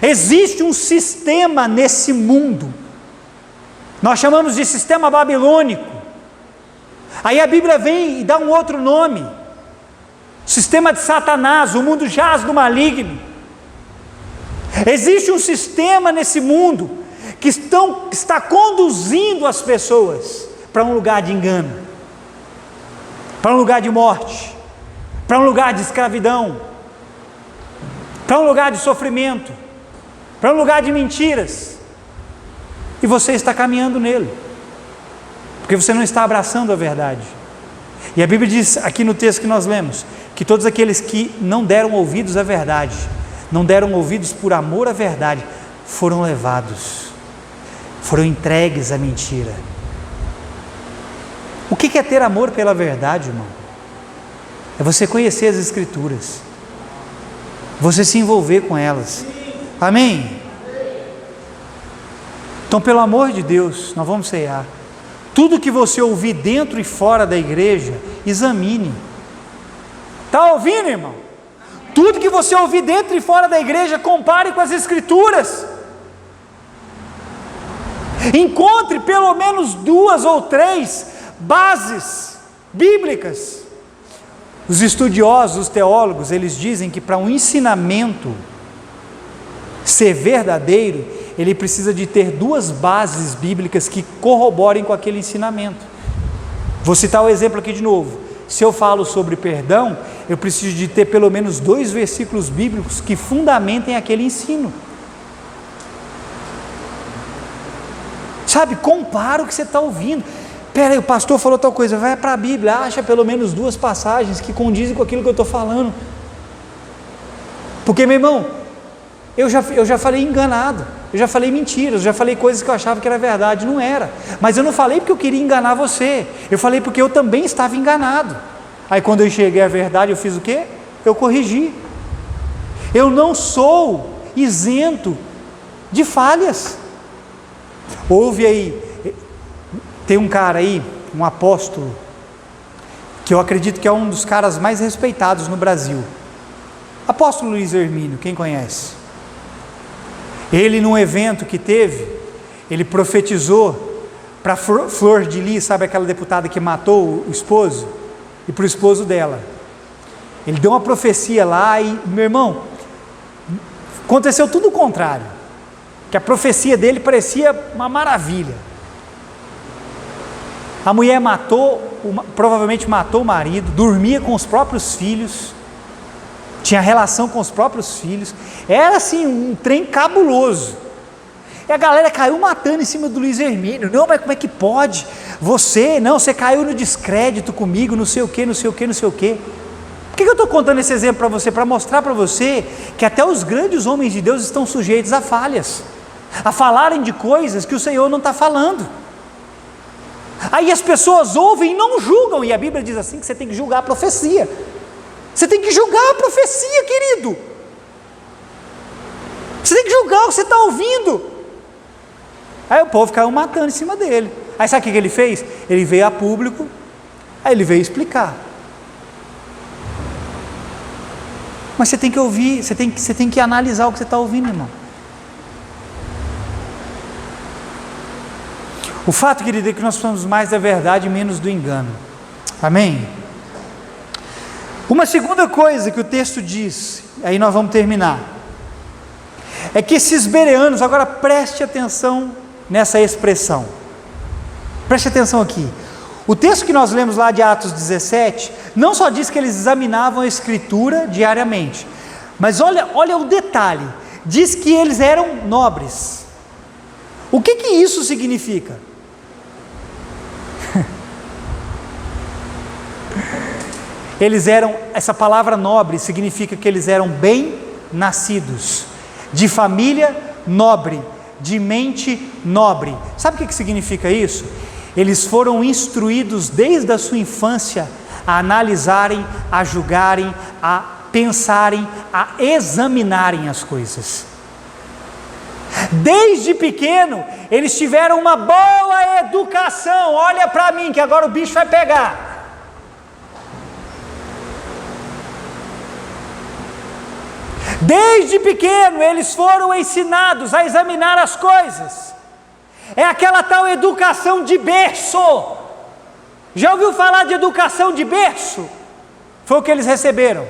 Existe um sistema nesse mundo, nós chamamos de sistema babilônico. Aí a Bíblia vem e dá um outro nome, sistema de Satanás, o mundo jaz do maligno. Existe um sistema nesse mundo que está conduzindo as pessoas para um lugar de engano, para um lugar de morte, para um lugar de escravidão, para um lugar de sofrimento, para um lugar de mentiras. E você está caminhando nele, porque você não está abraçando a verdade. E a Bíblia diz aqui no texto que nós lemos, que todos aqueles que não deram ouvidos à verdade, não deram ouvidos por amor à verdade, foram levados, foram entregues à mentira. O que é ter amor pela verdade, irmão? É você conhecer as Escrituras, você se envolver com elas. Amém? Então, pelo amor de Deus, nós vamos ceiar. Tudo que você ouvir dentro e fora da igreja, examine. Está ouvindo, irmão? Tudo que você ouvir dentro e fora da igreja, compare com as Escrituras. Encontre pelo menos 2 ou 3 bases bíblicas. Os estudiosos, os teólogos, eles dizem que para um ensinamento ser verdadeiro, ele precisa de ter 2 bases bíblicas que corroborem com aquele ensinamento. Vou citar o exemplo aqui de novo. Se eu falo sobre perdão, eu preciso de ter pelo menos 2 versículos bíblicos que fundamentem aquele ensino. Sabe, compara o que você está ouvindo. Pera aí, o pastor falou tal coisa, vai para a Bíblia, acha pelo menos 2 passagens que condizem com aquilo que eu estou falando. Porque, meu irmão, eu já falei enganado, eu já falei mentiras, eu já falei coisas que eu achava que era verdade, não era. Mas eu não falei porque eu queria enganar você, eu falei porque eu também estava enganado. Aí quando eu enxerguei a verdade, eu fiz o quê? Eu corrigi. Eu não sou isento de falhas. Houve aí, tem um cara aí, um apóstolo, que eu acredito que é um dos caras mais respeitados no Brasil. Apóstolo Luiz Hermínio, quem conhece? Ele, num evento que teve, ele profetizou para Flor de Lis, sabe aquela deputada que matou o esposo? E para o esposo dela. Ele deu uma profecia lá e, meu irmão, aconteceu tudo o contrário. Que a profecia dele parecia uma maravilha. A mulher provavelmente matou o marido, dormia com os próprios filhos, tinha relação com os próprios filhos, era assim um trem cabuloso. E a galera caiu matando em cima do Luiz Hermínio. Não, mas como é que pode? Você caiu no descrédito comigo, não sei o que, não sei o que, não sei o que. Por que eu estou contando esse exemplo para você? Para mostrar para você que até os grandes homens de Deus estão sujeitos a falhas, a falarem de coisas que o Senhor não está falando. Aí as pessoas ouvem e não julgam, e a Bíblia diz assim que você tem que julgar a profecia. Você tem que julgar a profecia, querido. Você tem que julgar o que você está ouvindo. Aí o povo caiu matando em cima dele. Aí sabe o que ele fez? Ele veio a público, aí ele veio explicar. Mas você tem que ouvir, você tem que analisar o que você está ouvindo, irmão. O fato, querido, é que nós somos mais da verdade e menos do engano. Amém? Uma segunda coisa que o texto diz, aí nós vamos terminar, é que esses bereanos, agora preste atenção nessa expressão, preste atenção aqui, o texto que nós lemos lá de Atos 17, não só diz que eles examinavam a Escritura diariamente, mas olha o detalhe, diz que eles eram nobres. O que isso significa? Eles eram, essa palavra nobre significa que eles eram bem nascidos, de família nobre, de mente nobre. Sabe o que significa isso? Eles foram instruídos desde a sua infância a analisarem, a julgarem, a pensarem, a examinarem as coisas. Desde pequeno, eles tiveram uma boa educação. Olha para mim que agora o bicho vai pegar. Desde pequeno eles foram ensinados a examinar as coisas. É aquela tal educação de berço. Já ouviu falar de educação de berço? Foi o que eles receberam.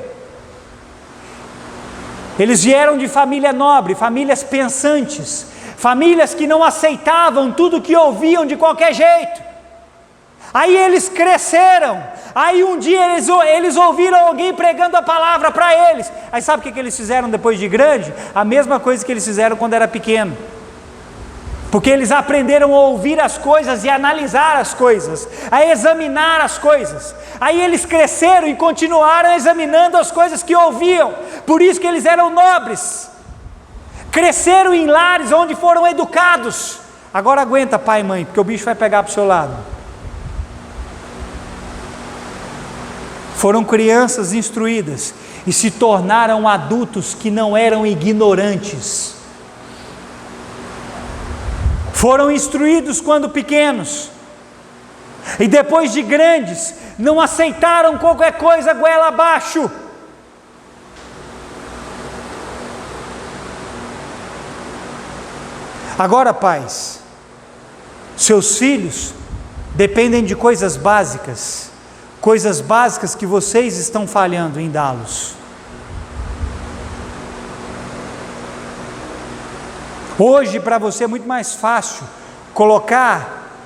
Eles vieram de família nobre, famílias pensantes, famílias que não aceitavam tudo que ouviam de qualquer jeito. Aí eles cresceram, aí um dia eles ouviram alguém pregando a palavra para eles. Aí sabe o que eles fizeram depois de grande? A mesma coisa que eles fizeram quando era pequeno. Porque eles aprenderam a ouvir as coisas e analisar as coisas, a examinar as coisas. Aí eles cresceram e continuaram examinando as coisas que ouviam. Por isso que eles eram nobres. Cresceram em lares onde foram educados. Agora aguenta, pai e mãe, porque o bicho vai pegar para o seu lado. Foram crianças instruídas e se tornaram adultos que não eram ignorantes. Foram instruídos quando pequenos, e depois de grandes, não aceitaram qualquer coisa goela abaixo. Agora, pais, seus filhos dependem de coisas básicas que vocês estão falhando em dá-los. Hoje para você é muito mais fácil colocar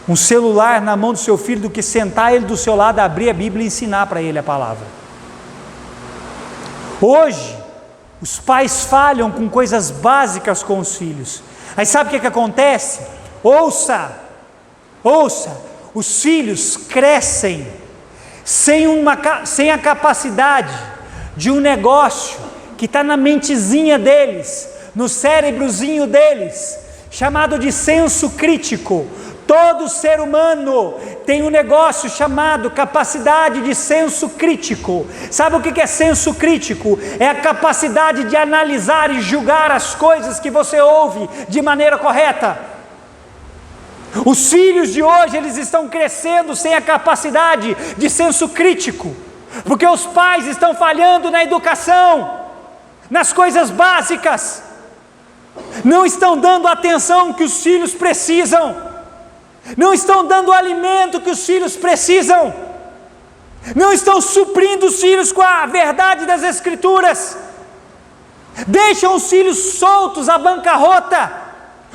um celular na mão do seu filho do que sentar ele do seu lado, abrir a Bíblia e ensinar para ele a palavra. Hoje os pais falham com coisas básicas com os filhos. Aí sabe o que acontece? Ouça, os filhos crescem sem a capacidade de um negócio que está na mentezinha deles, no cérebrozinho deles, chamado de senso crítico. Todo ser humano tem um negócio chamado capacidade de senso crítico. Sabe o que é senso crítico? É a capacidade de analisar e julgar as coisas que você ouve de maneira correta. Os filhos de hoje, eles estão crescendo sem a capacidade de senso crítico, porque os pais estão falhando na educação, nas coisas básicas. Não estão dando a atenção que os filhos precisam, não estão dando o alimento que os filhos precisam, não estão suprindo os filhos com a verdade das Escrituras, deixam os filhos soltos à bancarrota.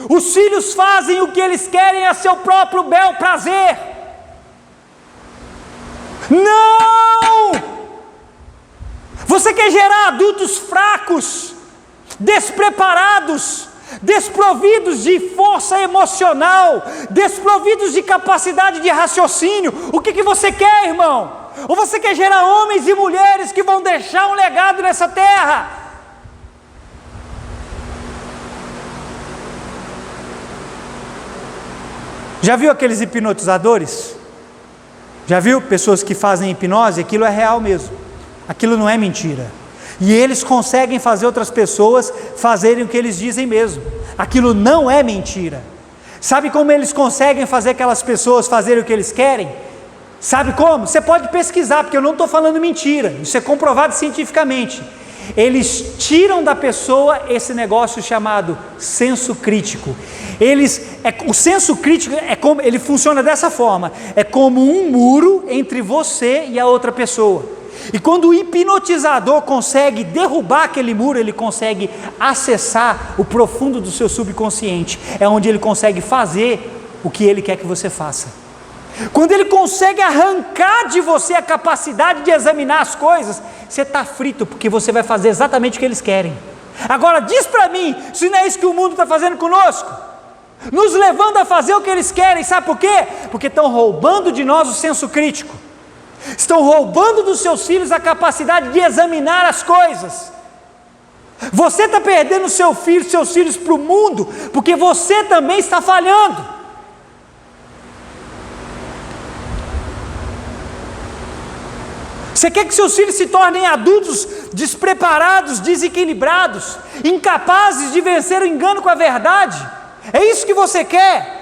Os filhos fazem o que eles querem a seu próprio bel prazer. Não! Você quer gerar adultos fracos, despreparados, desprovidos de força emocional, desprovidos de capacidade de raciocínio. O que você quer, irmão? Ou você quer gerar homens e mulheres que vão deixar um legado nessa terra? Já viu aqueles hipnotizadores? Já viu pessoas que fazem hipnose? Aquilo é real mesmo, aquilo não é mentira. E eles conseguem fazer outras pessoas fazerem o que eles dizem mesmo. Aquilo não é mentira. Sabe como eles conseguem fazer aquelas pessoas fazerem o que eles querem? Sabe como? Você pode pesquisar, porque eu não estou falando mentira. Isso é comprovado cientificamente. Eles tiram da pessoa esse negócio chamado senso crítico. O senso crítico ele funciona dessa forma. É como um muro entre você e a outra pessoa. E quando o hipnotizador consegue derrubar aquele muro, ele consegue acessar o profundo do seu subconsciente. É onde ele consegue fazer o que ele quer que você faça. Quando ele consegue arrancar de você a capacidade de examinar as coisas, você está frito, porque você vai fazer exatamente o que eles querem. Agora diz para mim, se não é isso que o mundo está fazendo conosco, nos levando a fazer o que eles querem. Sabe por quê? Porque estão roubando de nós o senso crítico. Estão roubando dos seus filhos a capacidade de examinar as coisas. Você está perdendo seus filhos para o mundo, porque você também está falhando. Você quer que seus filhos se tornem adultos despreparados, desequilibrados, incapazes de vencer o engano com a verdade? É isso que você quer?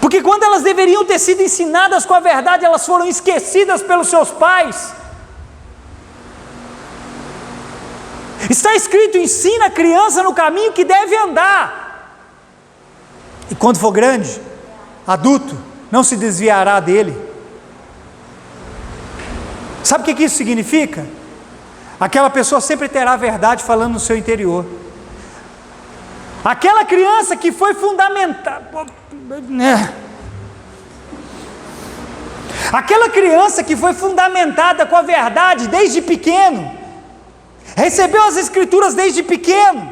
Porque quando elas deveriam ter sido ensinadas com a verdade, elas foram esquecidas pelos seus pais. Está escrito: ensina a criança no caminho que deve andar, e quando for grande, adulto não se desviará dele. Sabe o que isso significa? Aquela pessoa sempre terá a verdade falando no seu interior. Aquela criança que foi fundamentada, aquela criança que foi fundamentada com a verdade desde pequeno, recebeu as escrituras desde pequeno,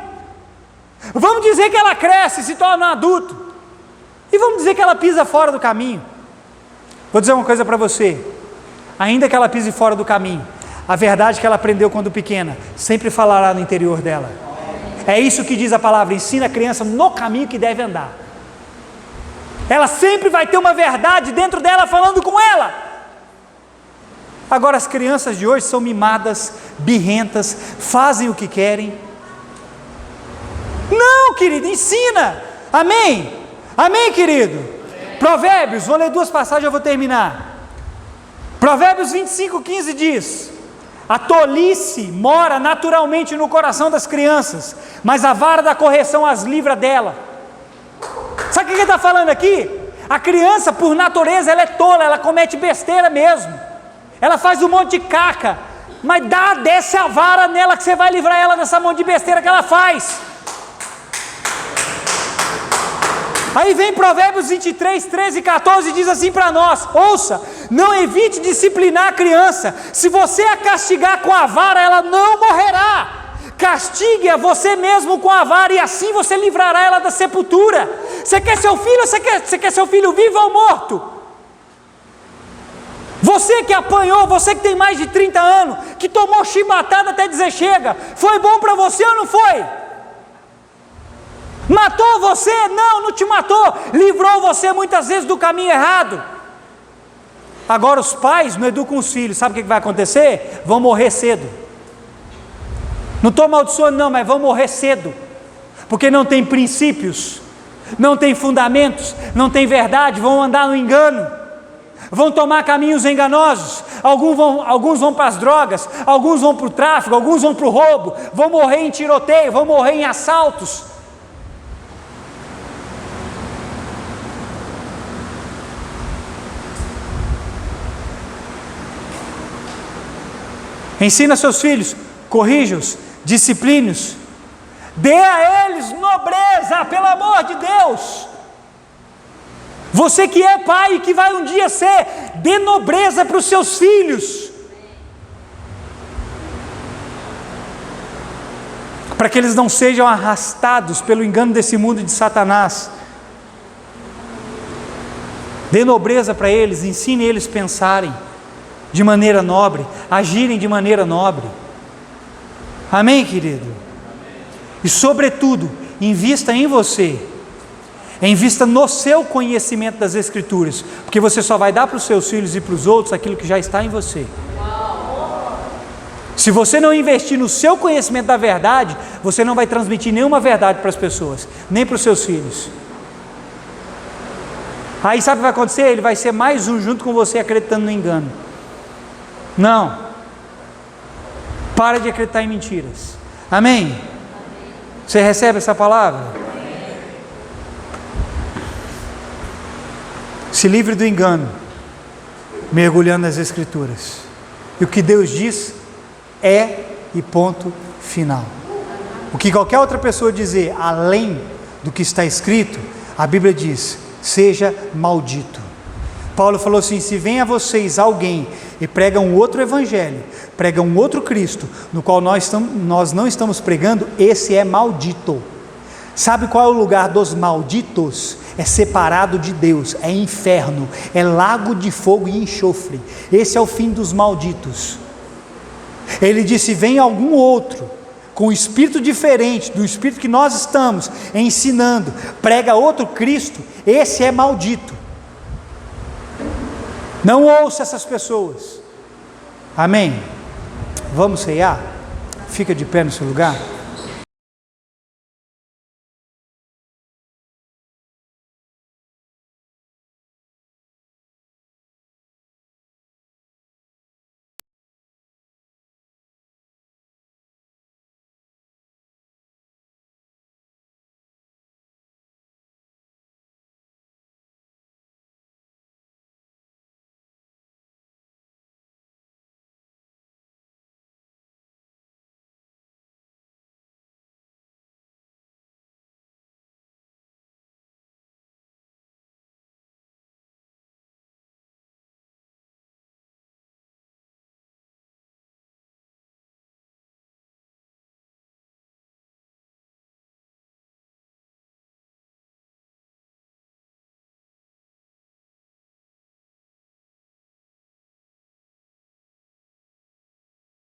vamos dizer que ela cresce, se torna um adulto, e vamos dizer que ela pisa fora do caminho. Vou dizer uma coisa para você, ainda que ela pise fora do caminho, a verdade que ela aprendeu quando pequena, sempre falará no interior dela. É isso que diz a palavra, ensina a criança no caminho que deve andar. Ela sempre vai ter uma verdade dentro dela falando com ela. Agora as crianças de hoje são mimadas, birrentas, fazem o que querem. Não, querido, ensina. Amém? Amém, querido? Amém. Provérbios, vou ler 2 passagens e eu vou terminar. Provérbios 25:15 diz: a tolice mora naturalmente no coração das crianças, mas a vara da correção as livra dela. Sabe o que ele está falando aqui? A criança, por natureza, ela é tola, ela comete besteira mesmo, ela faz um monte de caca, mas desce a vara nela que você vai livrar ela dessa monte de besteira que ela faz. Aí vem Provérbios 23, 13 e 14 e diz assim para nós: ouça, não evite disciplinar a criança, se você a castigar com a vara, ela não morrerá. Castigue-a você mesmo com a vara, e assim você livrará ela da sepultura. Você quer seu filho, ou você quer seu filho vivo ou morto? Você que apanhou, você que tem mais de 30 anos, que tomou chibatada até dizer chega, foi bom para você ou não foi? Matou você? Não, não te matou, livrou você muitas vezes do caminho errado. Agora os pais não educam os filhos, sabe o que vai acontecer? Vão morrer cedo. Não estou amaldiçoando não, mas vão morrer cedo, porque não tem princípios, não tem fundamentos, não tem verdade, vão andar no engano, vão tomar caminhos enganosos, alguns vão para as drogas, alguns vão para o tráfico, alguns vão para o roubo, vão morrer em tiroteio, vão morrer em assaltos. Ensina seus filhos, corrija-os, discipline-os, dê a eles nobreza, pelo amor de Deus. Você que é pai e que vai um dia ser, dê nobreza para os seus filhos, para que eles não sejam arrastados pelo engano desse mundo de Satanás. Dê nobreza para eles, ensine eles a pensarem de maneira nobre, agirem de maneira nobre. Amém, querido? E sobretudo, invista em você, invista no seu conhecimento das Escrituras, porque você só vai dar para os seus filhos e para os outros aquilo que já está em você. Se você não investir no seu conhecimento da verdade, você não vai transmitir nenhuma verdade para as pessoas, nem para os seus filhos. Aí sabe o que vai acontecer? Ele vai ser mais um junto com você acreditando no engano. Não, para de acreditar em mentiras. Amém? Você recebe essa palavra? Se livre do engano, mergulhando nas Escrituras, e o que Deus diz é e ponto final. O que qualquer outra pessoa dizer além do que está escrito, a Bíblia diz: seja maldito. Paulo falou assim: se vem a vocês alguém e prega um outro evangelho, prega um outro Cristo, no qual nós não estamos pregando, esse é maldito. Sabe qual é o lugar dos malditos? É separado de Deus, é inferno, é lago de fogo e enxofre. Esse é o fim dos malditos. Ele disse: vem algum outro com um espírito diferente do espírito que nós estamos ensinando, prega outro Cristo, esse é maldito. Não ouça essas pessoas. Amém? Vamos ceiar? Fica de pé no seu lugar.